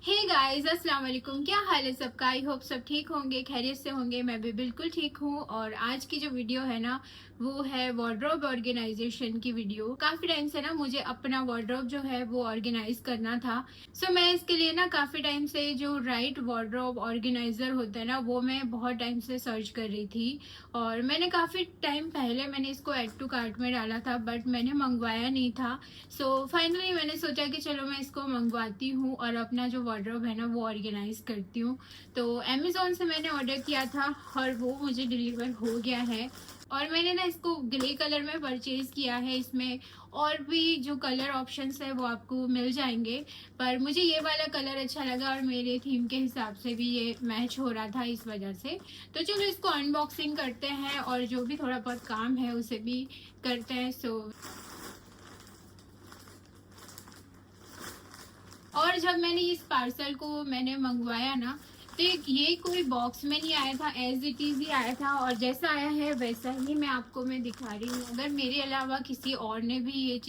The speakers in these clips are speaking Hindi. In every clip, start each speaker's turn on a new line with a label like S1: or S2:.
S1: हे गाइस, अस्सलाम वालेकुम। क्या हाल है सबका? आई होप सब ठीक होंगे, खैरियत से होंगे। मैं भी बिल्कुल ठीक हूँ। और आज की जो वीडियो है ना, वो है वार्डरोब ऑर्गेनाइजेशन की वीडियो। काफ़ी टाइम से ना मुझे अपना वार्डरोब जो है वो ऑर्गेनाइज करना था। सो मैं इसके लिए ना काफ़ी टाइम से जो राइट वार्डरोब ऑर्गेनाइजर होता है ना, वो मैं बहुत टाइम से सर्च कर रही थी। और मैंने काफ़ी टाइम पहले मैंने इसको ऐड टू कार्ट में डाला था, बट मैंने मंगवाया नहीं था। सो फाइनली मैंने सोचा कि चलो मैं इसको मंगवाती हूँ और अपना जो वार्डरोब है ना वो ऑर्गेनाइज करती हूँ। तो अमेज़ोन से मैंने ऑर्डर किया था और वो मुझे डिलीवर हो गया है। और मैंने ना इसको ग्रे कलर में परचेज़ किया है। इसमें और भी जो कलर ऑप्शंस है वो आपको मिल जाएंगे, पर मुझे ये वाला कलर अच्छा लगा और मेरे थीम के हिसाब से भी ये मैच हो रहा था, इस वजह से। तो चलो इसको अनबॉक्सिंग करते हैं और जो भी थोड़ा बहुत काम है उसे भी करते हैं। और जब मैंने इस पार्सल को मैंने मंगवाया ना, तो ये कोई बॉक्स में नहीं आया था, एज इट इज़ ही आया था। और जैसा आया है वैसा ही मैं दिखा रही हूँ। अगर मेरे अलावा किसी और ने भी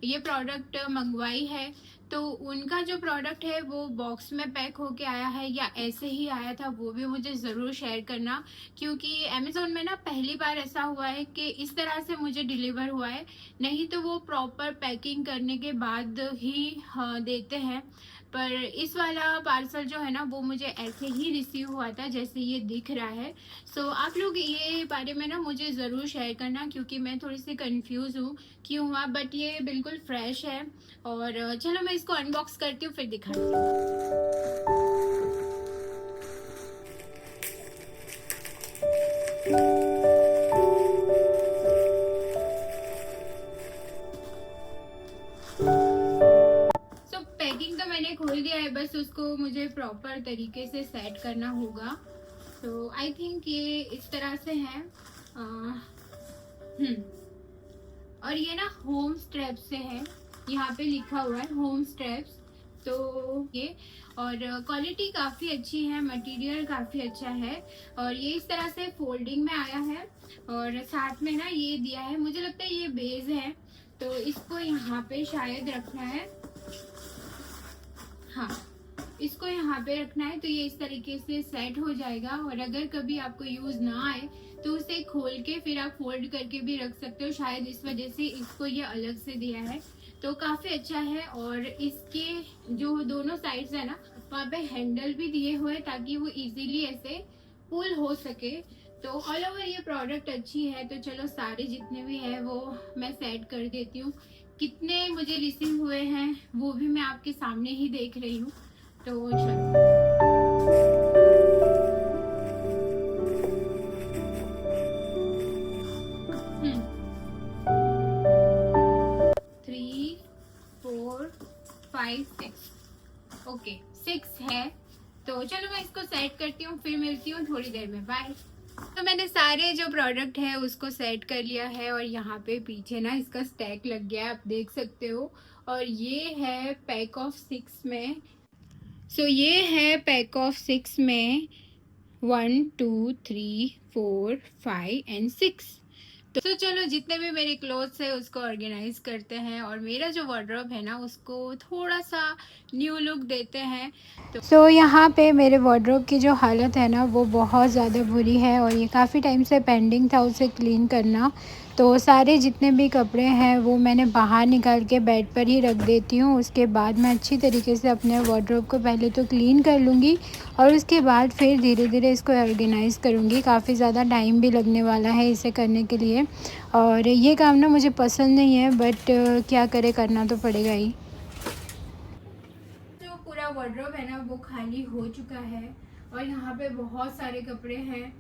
S1: ये प्रोडक्ट मंगवाई है, तो उनका जो प्रोडक्ट है वो बॉक्स में पैक होके आया है या ऐसे ही आया था, वो भी मुझे ज़रूर शेयर करना। क्योंकि अमेज़ोन में ना पहली बार ऐसा हुआ है कि इस तरह से मुझे डिलीवर हुआ है। नहीं तो वो प्रॉपर पैकिंग करने के बाद ही हाँ देते हैं। पर इस वाला पार्सल जो है ना वो मुझे ऐसे ही रिसीव हुआ था जैसे ये दिख रहा है। सो आप लोग ये बारे में ना मुझे ज़रूर शेयर करना, क्योंकि मैं थोड़ी सी कंफ्यूज हूँ क्यों हुआ, बट ये बिल्कुल फ्रेश है। और चलो मैं इसको अनबॉक्स करती हूँ फिर दिखाती हूँ। सो पैकिंग तो मैंने खोल दिया है, बस उसको मुझे प्रॉपर तरीके से सेट करना होगा। तो आई थिंक ये इस तरह से है। हम्म और ये ना होम स्ट्रैप्स से है, यहाँ पे लिखा हुआ है होम स्ट्रैप्स। तो ये और क्वालिटी काफ़ी अच्छी है, मटेरियल काफ़ी अच्छा है। और ये इस तरह से फोल्डिंग में आया है और साथ में ना ये दिया है, मुझे लगता है ये बेस है। तो इसको यहाँ पे शायद रखना है। हाँ, इसको यहाँ पे रखना है, तो ये इस तरीके से सेट हो जाएगा। और अगर कभी आपको यूज ना आए तो उसे खोल के फिर आप फोल्ड करके भी रख सकते हो। शायद इस वजह से इसको ये अलग से दिया है। तो काफी अच्छा है। और इसके जो दोनों साइड्स है ना, वहाँ पे हैंडल भी दिए हुए ताकि वो इजीली ऐसे पुल हो सके। तो ऑल ओवर ये प्रोडक्ट अच्छी है। तो चलो सारे जितने भी है वो मैं सेट कर देती हूँ। कितने मुझे रिसीव हुए हैं वो भी मैं आपके सामने ही देख रही हूँ। तो चलो। हम्म 3 4 5 6। ओके, 6 है। तो चलो मैं इसको सेट करती हूँ, फिर मिलती हूँ थोड़ी देर में। बाय। तो मैंने सारे जो प्रोडक्ट है उसको सेट कर लिया है और यहाँ पे पीछे ना इसका स्टैक लग गया है, आप देख सकते हो। और ये है पैक ऑफ 6 में। ये है पैक ऑफ 6 में 1 2 3 4 5 एंड 6। तो चलो जितने भी मेरे क्लोथ्स है उसको ऑर्गेनाइज करते हैं और मेरा जो वार्डरोब है ना उसको थोड़ा सा न्यू लुक देते हैं। तो यहाँ पे मेरे वार्डरोब की जो हालत है ना वो बहुत ज़्यादा बुरी है और ये काफ़ी टाइम से पेंडिंग था उसे क्लीन करना। तो सारे जितने भी कपड़े हैं वो मैंने बाहर निकाल के बेड पर ही रख देती हूँ। उसके बाद मैं अच्छी तरीके से अपने वार्डरोब को पहले तो क्लीन कर लूँगी और उसके बाद फिर धीरे धीरे इसको ऑर्गेनाइज़ करूँगी। काफ़ी ज़्यादा टाइम भी लगने वाला है इसे करने के लिए और ये काम ना मुझे पसंद नहीं है, बट क्या करे, करना तो पड़ेगा ही। जो पूरा वार्डरोब है ना वो खाली हो चुका है और यहाँ पे बहुत सारे कपड़े हैं।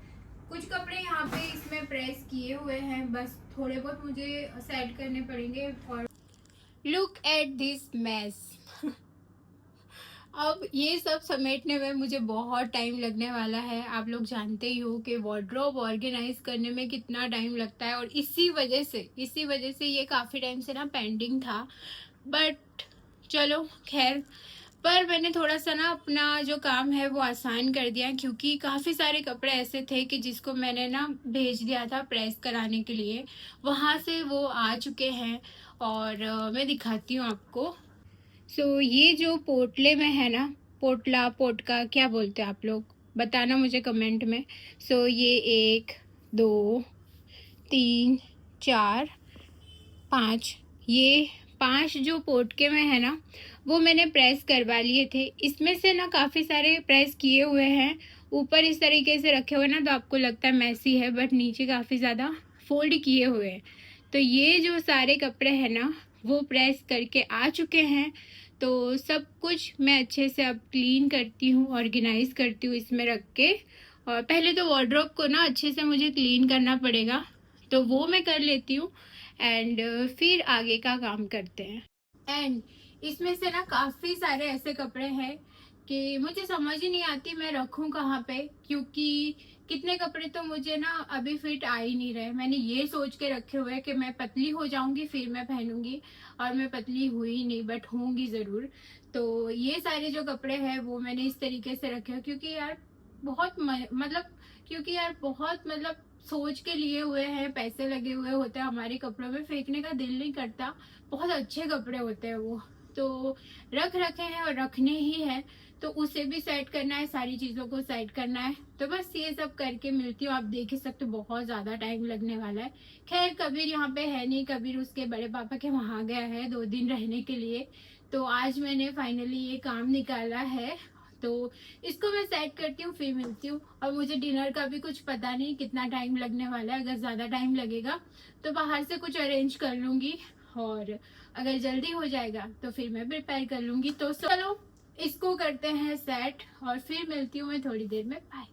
S1: कुछ कपड़े यहाँ पे इसमें प्रेस किए हुए हैं, बस थोड़े बहुत मुझे सेट करने पड़ेंगे। और लुक एट दिस मैस। अब ये सब समेटने में मुझे बहुत टाइम लगने वाला है। आप लोग जानते ही हो कि वार्डरोब ऑर्गेनाइज करने में कितना टाइम लगता है और इसी वजह से ये काफ़ी टाइम से ना पेंडिंग था। बट चलो खैर, पर मैंने थोड़ा सा ना अपना जो काम है वो आसान कर दिया, क्योंकि काफ़ी सारे कपड़े ऐसे थे कि जिसको मैंने ना भेज दिया था प्रेस कराने के लिए, वहाँ से वो आ चुके हैं। और मैं दिखाती हूँ आपको। ये जो पोटले में है ना, पोटला, पोटका, क्या बोलते हैं आप लोग, बताना मुझे कमेंट में। सो ये 1 2 3 4 5, ये 5 जो पोटके में है ना वो मैंने प्रेस करवा लिए थे। इसमें से ना काफ़ी सारे प्रेस किए हुए हैं, ऊपर इस तरीके से रखे हुए ना तो आपको लगता है मैसी है, बट नीचे काफ़ी ज़्यादा फोल्ड किए हुए हैं। तो ये जो सारे कपड़े हैं ना वो प्रेस करके आ चुके हैं। तो सब कुछ मैं अच्छे से अब क्लीन करती हूँ, ऑर्गेनाइज करती हूँ इसमें रख के। और पहले तो वार्डरोब को ना अच्छे से मुझे क्लीन करना पड़ेगा, तो वो मैं कर लेती हूँ एंड फिर आगे का काम करते हैं। एंड इसमें से ना काफ़ी सारे ऐसे कपड़े हैं कि मुझे समझ ही नहीं आती मैं रखूं कहाँ पे, क्योंकि कितने कपड़े तो मुझे ना अभी फिट आ ही नहीं रहे। मैंने ये सोच के रखे हुए हैं कि मैं पतली हो जाऊंगी फिर मैं पहनूंगी, और मैं पतली हुई नहीं, बट होंगी ज़रूर। तो ये सारे जो कपड़े हैं वो मैंने इस तरीके से रखे हैं, क्योंकि यार बहुत मतलब सोच के लिए हुए हैं, पैसे लगे हुए होते हैं हमारे कपड़ों में, फेंकने का दिल नहीं करता। बहुत अच्छे कपड़े होते हैं वो, तो रख रखे हैं और रखने ही है, तो उसे भी सेट करना है, सारी चीज़ों को सेट करना है। तो बस ये सब करके मिलती हूँ। आप देख ही सकते हो बहुत ज़्यादा टाइम लगने वाला है। खैर कबीर यहाँ पे है नहीं, कबीर उसके बड़े पापा के वहाँ गया है 2 दिन रहने के लिए। तो आज मैंने फाइनली ये काम निकाला है, तो इसको मैं सेट करती हूँ फिर मिलती हूँ। और मुझे डिनर का भी कुछ पता नहीं कितना टाइम लगने वाला है, अगर ज़्यादा टाइम लगेगा तो बाहर से कुछ अरेंज कर लूँगी, और अगर जल्दी हो जाएगा तो फिर मैं प्रिपेयर कर लूँगी। तो चलो इसको करते हैं सेट और फिर मिलती हूँ मैं थोड़ी देर में। बाय।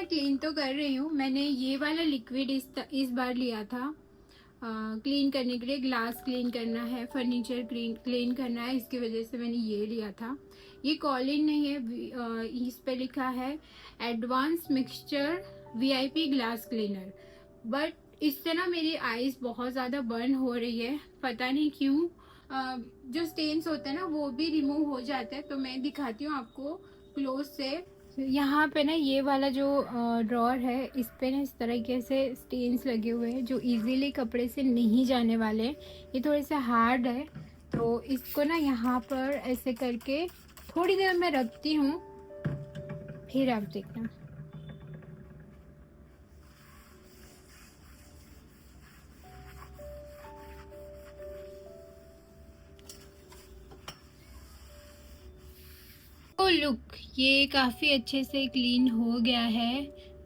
S1: क्लीन तो कर रही हूँ। मैंने ये वाला लिक्विड इस बार लिया था क्लीन करने के लिए। ग्लास क्लीन करना है, फर्नीचर क्लीन करना है, इसकी वजह से मैंने ये लिया था। ये कॉलिन नहीं है, इस पे लिखा है advance mixture VIP glass cleaner. But इससे ना मेरी आईज बहुत ज़्यादा बर्न हो रही है, पता नहीं क्यों। जो स्टेन्स होते हैं ना वो भी रिमूव हो जाते हैं। तो मैं दिखाती हूँ आपको क्लोज से। यहाँ पे ना ये वाला जो ड्रॉर है इस पे ना इस तरीके से स्टेन्स लगे हुए हैं जो इजीली कपड़े से नहीं जाने वाले। ये थोड़े से हार्ड है, तो इसको ना यहाँ पर ऐसे करके थोड़ी देर मैं रखती हूँ, फिर आप देखना। तो लुक, ये काफ़ी अच्छे से क्लीन हो गया है।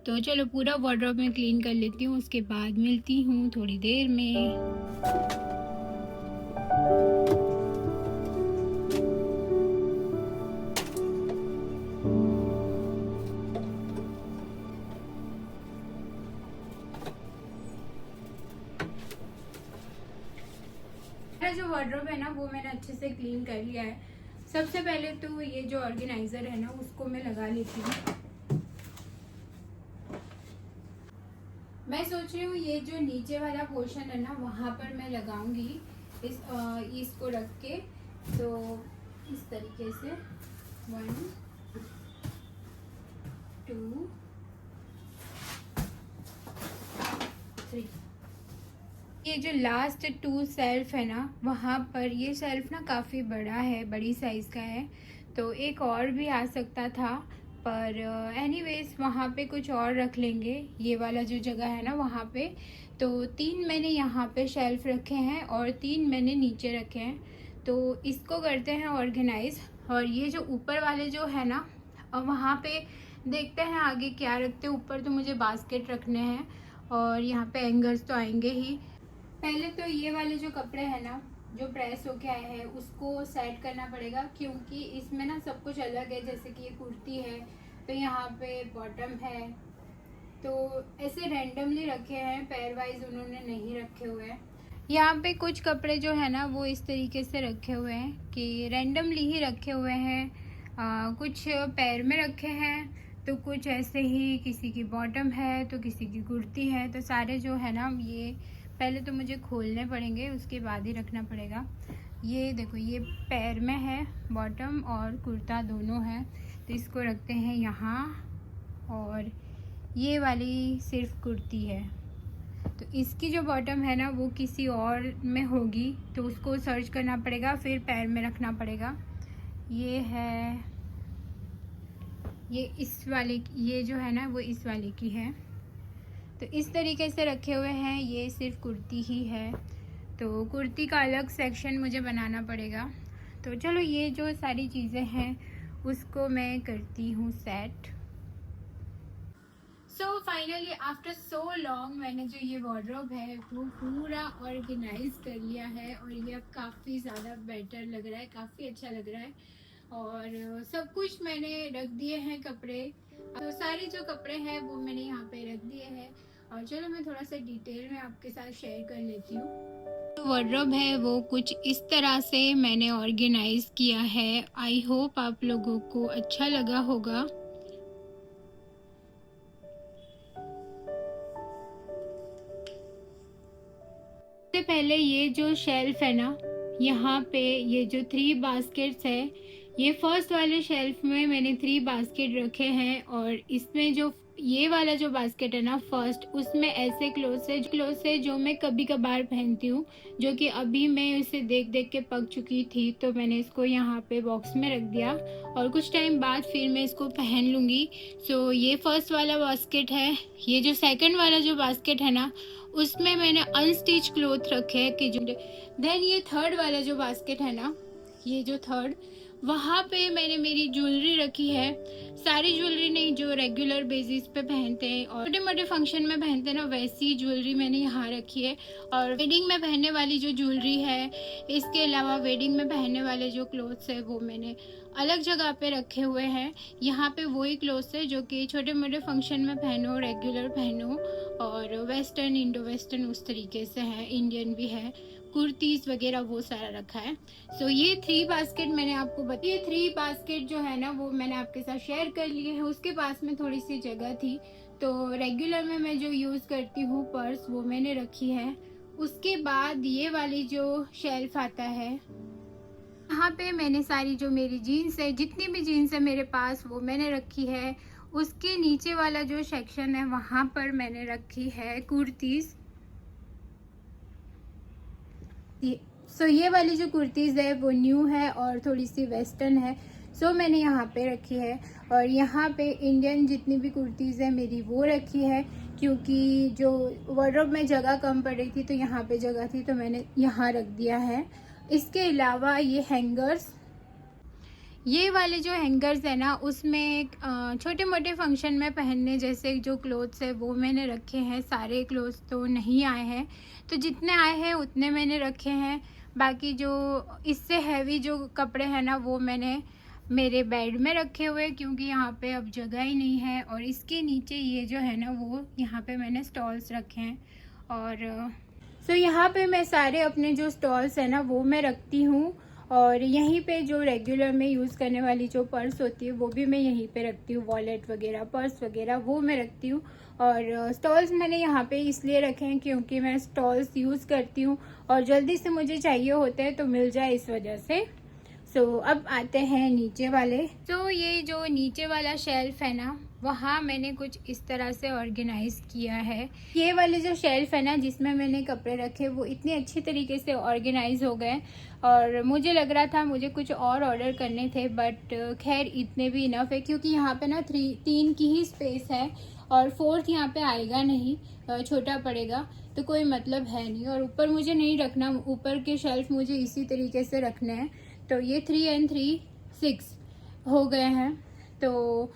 S1: तो चलो पूरा वार्डरोब में क्लीन कर लेती हूँ, उसके बाद मिलती हूँ थोड़ी देर में। जो वार्डरोब है ना वो मैंने अच्छे से क्लीन कर लिया है। सबसे पहले तो ये जो ऑर्गेनाइजर है ना उसको मैं लगा लेती हूँ। मैं सोच रही हूँ ये जो नीचे वाला पोर्शन है ना वहाँ पर मैं लगाऊंगी इसको रख के। तो इस तरीके से 1 2 3। ये जो लास्ट 2 शेल्फ है ना वहाँ पर, ये शेल्फ ना काफ़ी बड़ा है, बड़ी साइज़ का है, तो एक और भी आ सकता था, पर एनीवेज वहाँ पे कुछ और रख लेंगे। ये वाला जो जगह है ना वहाँ पे, तो 3 मैंने यहाँ पे शेल्फ रखे हैं और 3 मैंने नीचे रखे हैं। तो इसको करते हैं ऑर्गेनाइज। और ये जो ऊपर वाले जो है ना वहाँ पे देखते हैं आगे क्या रखते हैं। ऊपर तो मुझे बास्केट रखने हैं और यहाँ पे एंगर्स तो आएंगे ही। पहले तो ये वाले जो कपड़े हैं ना जो प्रेस होके आए हैं उसको सेट करना पड़ेगा, क्योंकि इसमें ना सब कुछ अलग है। जैसे कि ये कुर्ती है तो यहाँ पे बॉटम है, तो ऐसे रैंडमली रखे हैं, पैर वाइज उन्होंने नहीं रखे हुए हैं। यहाँ पे कुछ कपड़े जो है ना वो इस तरीके से रखे हुए हैं कि रैंडमली ही रखे हुए हैं। कुछ पैर में रखे हैं, तो कुछ ऐसे ही, किसी की बॉटम है तो किसी की कुर्ती है, तो सारे जो है ना ये पहले तो मुझे खोलने पड़ेंगे, उसके बाद ही रखना पड़ेगा। ये देखो, ये पैर में है बॉटम और कुर्ता दोनों है, तो इसको रखते हैं यहाँ। और ये वाली सिर्फ कुर्ती है, तो इसकी जो बॉटम है ना वो किसी और में होगी, तो उसको सर्च करना पड़ेगा, फिर पैर में रखना पड़ेगा। ये है, ये इस वाले, ये जो है ना वो इस वाले की है। तो इस तरीके से रखे हुए हैं। ये सिर्फ कुर्ती ही है, तो कुर्ती का अलग सेक्शन मुझे बनाना पड़ेगा। तो चलो, ये जो सारी चीज़ें हैं उसको मैं करती हूँ set. So finally after so long मैंने जो ये वार्डरोब है वो पूरा ऑर्गेनाइज कर लिया है, और ये अब काफ़ी ज़्यादा बेटर लग रहा है, काफ़ी अच्छा लग रहा है। और सब कुछ मैंने रख दिए हैं कपड़े, तो सारे जो कपड़े हैं वो मैंने यहाँ पे रख दिए हैं। और चलो मैं थोड़ा सा डिटेल में आपके साथ शेयर कर लेती हूँ। तो वार्डरोब है वो कुछ इस तरह से मैंने ऑर्गेनाइज किया है। आई होप आप लोगों को अच्छा लगा होगा। सबसे पहले ये जो शेल्फ है ना, यहाँ पे ये जो 3 बास्केट्स है, ये फर्स्ट वाले शेल्फ में मैंने 3 बास्केट रखे हैं। और इसमें जो ये वाला जो बास्केट है ना फर्स्ट, उसमें ऐसे क्लोथ्स है जो मैं कभी कभार पहनती हूँ, जो कि अभी मैं इसे देख देख के पक चुकी थी, तो मैंने इसको यहाँ पे बॉक्स में रख दिया और कुछ टाइम बाद फिर मैं इसको पहन लूँगी। सो ये फर्स्ट वाला बास्केट है। ये जो सेकंड वाला जो बास्केट है ना, उसमें मैंने अनस्टिच क्लोथ रखे हैं कि जो देन ये थर्ड वाला जो बास्केट है ना, ये जो थर्ड, वहाँ पे मैंने मेरी ज्वेलरी रखी है। सारी ज्वेलरी नहीं, जो रेगुलर बेसिस पे पहनते हैं और छोटे मोटे फंक्शन में पहनते हैं ना, वैसी ज्वेलरी मैंने यहाँ रखी है। और वेडिंग में पहनने वाली जो ज्वेलरी है, इसके अलावा वेडिंग में पहनने वाले जो क्लोथ्स है वो मैंने अलग जगह पे रखे हुए हैं। यहाँ पे वही क्लोथ्स है जो कि छोटे मोटे फंक्शन में पहनो, रेगुलर पहनो, और वेस्टर्न, इंडो वेस्टर्न उस तरीके से है, इंडियन भी है, कुर्तीज़ वगैरह वो सारा रखा है। सो ये 3 बास्केट मैंने आपको बताया। ये 3 बास्केट जो है ना वो मैंने आपके साथ शेयर कर लिए हैं। उसके पास में थोड़ी सी जगह थी, तो रेगुलर में मैं जो यूज़ करती हूँ पर्स, वो मैंने रखी है। उसके बाद ये वाली जो शेल्फ आता है, यहाँ पे मैंने सारी जो मेरी जीन्स है, जितनी भी जीन्स है मेरे पास, वो मैंने रखी है। उसके नीचे वाला जो सेक्शन है वहाँ पर मैंने रखी है कुर्तीज़। सो ये वाली जो कुर्तीज़ है वो न्यू है और थोड़ी सी वेस्टर्न है, सो मैंने यहाँ पे रखी है। और यहाँ पे इंडियन जितनी भी कुर्तीज़ है मेरी वो रखी है, क्योंकि जो वार्डरोब में जगह कम पड़ रही थी तो यहाँ पे जगह थी, तो मैंने यहाँ रख दिया है। इसके अलावा ये हैंगर्स, ये वाले जो हैंगर्स है ना, उसमें छोटे मोटे फंक्शन में पहनने जैसे जो क्लोथ्स है वो मैंने रखे हैं। सारे क्लोथ्स तो नहीं आए हैं, तो जितने आए हैं उतने मैंने रखे हैं। बाकी जो इससे हैवी जो कपड़े हैं ना वो मैंने मेरे बेड में रखे हुए, क्योंकि यहाँ पे अब जगह ही नहीं है। और इसके नीचे ये जो है ना, वो यहाँ पे मैंने स्टॉल्स रखे हैं। और सो यहाँ पे मैं सारे अपने जो स्टॉल्स है ना वो मैं रखती हूँ। और यहीं पे जो रेगुलर में यूज़ करने वाली जो पर्स होती है वो भी मैं यहीं पे रखती हूँ, वॉलेट वगैरह, पर्स वगैरह वो मैं रखती हूँ। और स्टॉल्स मैंने यहाँ पे इसलिए रखे हैं क्योंकि मैं स्टॉल्स यूज़ करती हूँ और जल्दी से मुझे चाहिए होते हैं तो मिल जाए, इस वजह से। सो अब आते हैं नीचे वाले। तो ये जो नीचे वाला शेल्फ है ना, वहाँ मैंने कुछ इस तरह से ऑर्गेनाइज किया है। ये वाले जो शेल्फ है ना जिसमें मैंने कपड़े रखे, वो इतने अच्छी तरीके से ऑर्गेनाइज हो गए। और मुझे लग रहा था मुझे कुछ और ऑर्डर करने थे, बट खैर इतने भी इनफ है, क्योंकि यहाँ पे ना 3 की ही स्पेस है और 4th यहाँ पे आएगा नहीं, छोटा पड़ेगा, तो कोई मतलब है नहीं। और ऊपर मुझे नहीं रखना, ऊपर के शेल्फ मुझे इसी तरीके से रखने हैं। तो ये 3 and 3 6 हो गए हैं। तो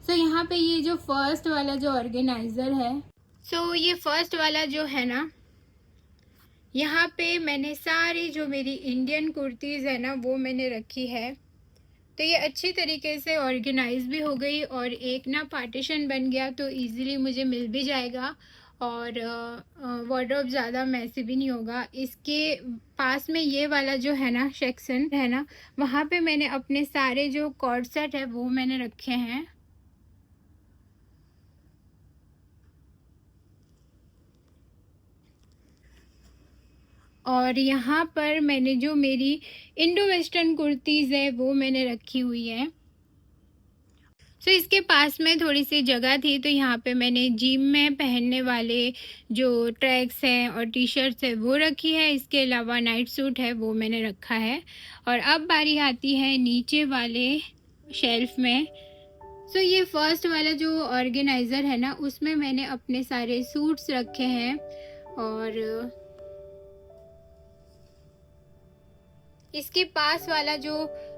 S1: यहाँ पे ये जो फर्स्ट वाला जो ऑर्गेनाइज़र है, ये फर्स्ट वाला जो है ना, यहाँ पे मैंने सारी जो मेरी इंडियन कुर्तीज़ है ना वो मैंने रखी है। तो ये अच्छी तरीके से ऑर्गेनाइज भी हो गई और एक ना पार्टीशन बन गया, तो इजीली मुझे मिल भी जाएगा और वार्डरोब ज़्यादा मैसी भी नहीं होगा। इसके पास में ये वाला जो है ना सेक्शन है ना, वहाँ पे मैंने अपने सारे जो कॉर्ड सेट है वो मैंने रखे हैं। और यहाँ पर मैंने जो मेरी इंडो वेस्टर्न कुर्तीज़ है वो मैंने रखी हुई है। सो इसके पास में थोड़ी सी जगह थी, तो यहाँ पे मैंने जिम में पहनने वाले जो ट्रैक्स हैं और टी शर्ट्स है वो रखी है। इसके अलावा नाइट सूट है वो मैंने रखा है। और अब बारी आती है नीचे वाले शेल्फ में। सो ये फर्स्ट वाला जो ऑर्गेनाइज़र है ना, उसमें मैंने अपने सारे सूट्स रखे हैं। और इसके पास वाला जो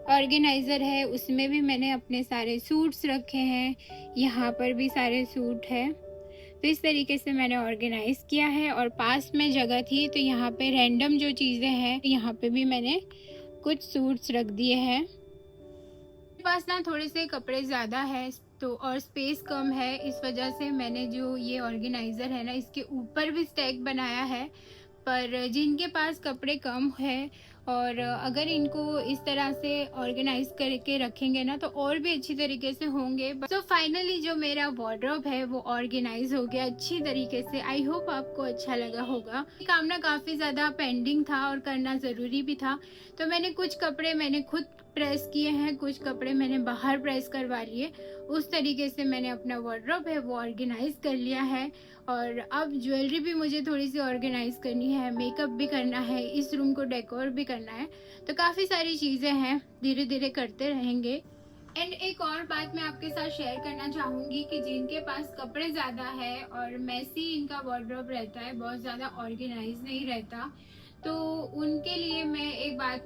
S1: ऑर्गेनाइज़र है उसमें भी मैंने अपने सारे सूट्स रखे हैं। यहाँ पर भी सारे सूट है। तो इस तरीके से मैंने ऑर्गेनाइज़ किया है। और पास में जगह थी तो यहाँ पे रैंडम जो चीज़ें हैं यहाँ पे भी मैंने कुछ सूट्स रख दिए हैं। मेरे पास ना थोड़े से कपड़े ज़्यादा है तो और स्पेस कम है, इस वजह से मैंने जो ये ऑर्गेनाइज़र है ना इसके ऊपर भी स्टैक बनाया है। पर जिनके पास कपड़े कम है और अगर इनको इस तरह से ऑर्गेनाइज करके रखेंगे ना तो और भी अच्छी तरीके से होंगे। तो फाइनली जो मेरा वार्डरोब है वो ऑर्गेनाइज हो गया अच्छी तरीके से। आई होप आपको अच्छा लगा होगा। काम ना काफ़ी ज़्यादा पेंडिंग था और करना ज़रूरी भी था। तो मैंने कुछ कपड़े मैंने खुद प्रेस किए हैं, कुछ कपड़े मैंने बाहर प्रेस करवा लिए। उस तरीके से मैंने अपना वार्डरोब है वो ऑर्गेनाइज कर लिया है। और अब ज्वेलरी भी मुझे थोड़ी सी ऑर्गेनाइज करनी है, मेकअप भी करना है, इस रूम को डेकोर भी करना है। तो काफ़ी सारी चीज़ें हैं, धीरे धीरे करते रहेंगे। एंड एक और बात मैं आपके साथ शेयर करना चाहूँगी कि जिनके पास कपड़े ज़्यादा है और मैसी इनका वार्डरोब रहता है, बहुत ज़्यादा ऑर्गेनाइज नहीं रहता, तो उनके लिए मैं एक बात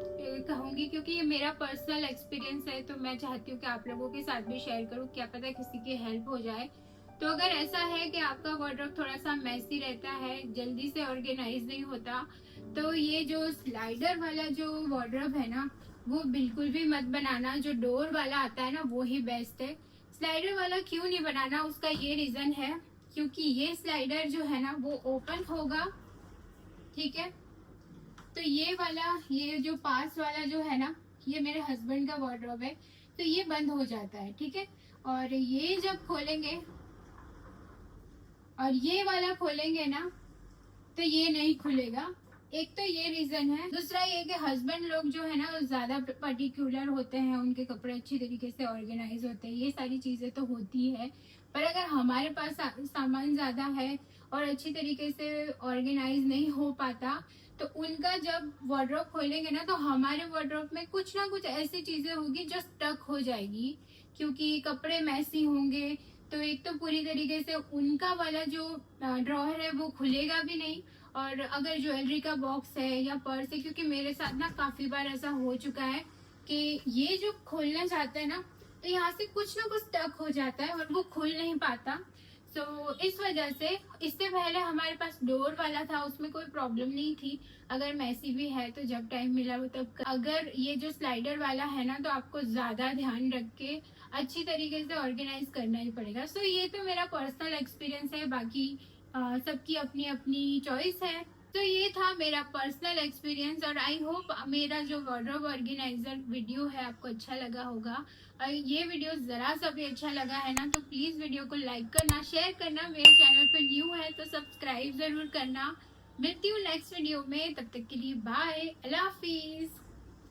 S1: कहूँगी, क्योंकि ये मेरा पर्सनल एक्सपीरियंस है तो मैं चाहती हूँ कि आप लोगों के साथ भी शेयर करूँ, क्या पता किसी की हेल्प हो जाए। तो अगर ऐसा है कि आपका वार्डरोब थोड़ा सा मैसी रहता है, जल्दी से ऑर्गेनाइज नहीं होता, तो ये जो स्लाइडर वाला जो वार्डरोब है ना वो बिल्कुल भी मत बनाना। जो डोर वाला आता है ना वो ही बेस्ट है। स्लाइडर वाला क्यों नहीं बनाना, उसका ये रीजन है क्योंकि ये स्लाइडर जो है ना वो ओपन होगा, ठीक है। तो ये वाला, ये जो पास वाला जो है ना, ये मेरे हस्बैंड का वार्डरोब है, तो ये बंद हो जाता है, ठीक है। और ये जब खोलेंगे और ये वाला खोलेंगे ना तो ये नहीं खुलेगा। एक तो ये रीजन है। दूसरा ये कि हस्बैंड लोग जो है ना ज्यादा पर्टिकुलर होते हैं, उनके कपड़े अच्छी तरीके से ऑर्गेनाइज होते हैं, ये सारी चीजें तो होती है। पर अगर हमारे पास सामान ज्यादा है और अच्छी तरीके से ऑर्गेनाइज नहीं हो पाता, तो उनका जब वार्डरोब खोलेंगे ना तो हमारे वार्डरोब में कुछ ना कुछ ऐसी चीजें होगी जो स्टक हो जाएगी, क्योंकि कपड़े मैसी होंगे। तो एक तो पूरी तरीके से उनका वाला जो ड्रॉअर है वो खुलेगा भी नहीं। और अगर ज्वेलरी का बॉक्स है या पर्स है, क्योंकि मेरे साथ ना काफी बार ऐसा हो चुका है कि ये जो खोलना चाहता है ना तो यहाँ से कुछ ना कुछ स्टक हो जाता है और वो खुल नहीं पाता। तो इस वजह से, इससे पहले हमारे पास डोर वाला था, उसमें कोई प्रॉब्लम नहीं थी। अगर मैसी भी है तो जब टाइम मिला वो तब। अगर ये जो स्लाइडर वाला है ना तो आपको ज्यादा ध्यान रख के अच्छी तरीके से ऑर्गेनाइज करना ही पड़ेगा। सो ये तो मेरा पर्सनल एक्सपीरियंस है, बाकी सबकी अपनी अपनी चॉइस है। तो ये था मेरा पर्सनल एक्सपीरियंस और आई होप मेरा जो वार्डरोब ऑर्गेनाइजर वीडियो है आपको अच्छा लगा होगा। और ये वीडियो जरा सा भी अच्छा लगा है ना तो प्लीज वीडियो को लाइक करना, शेयर करना। मेरे चैनल पर न्यू है तो सब्सक्राइब जरूर करना। मिलती हूँ नेक्स्ट वीडियो में, तब तक के लिए बाय, अल्लाह हाफिज।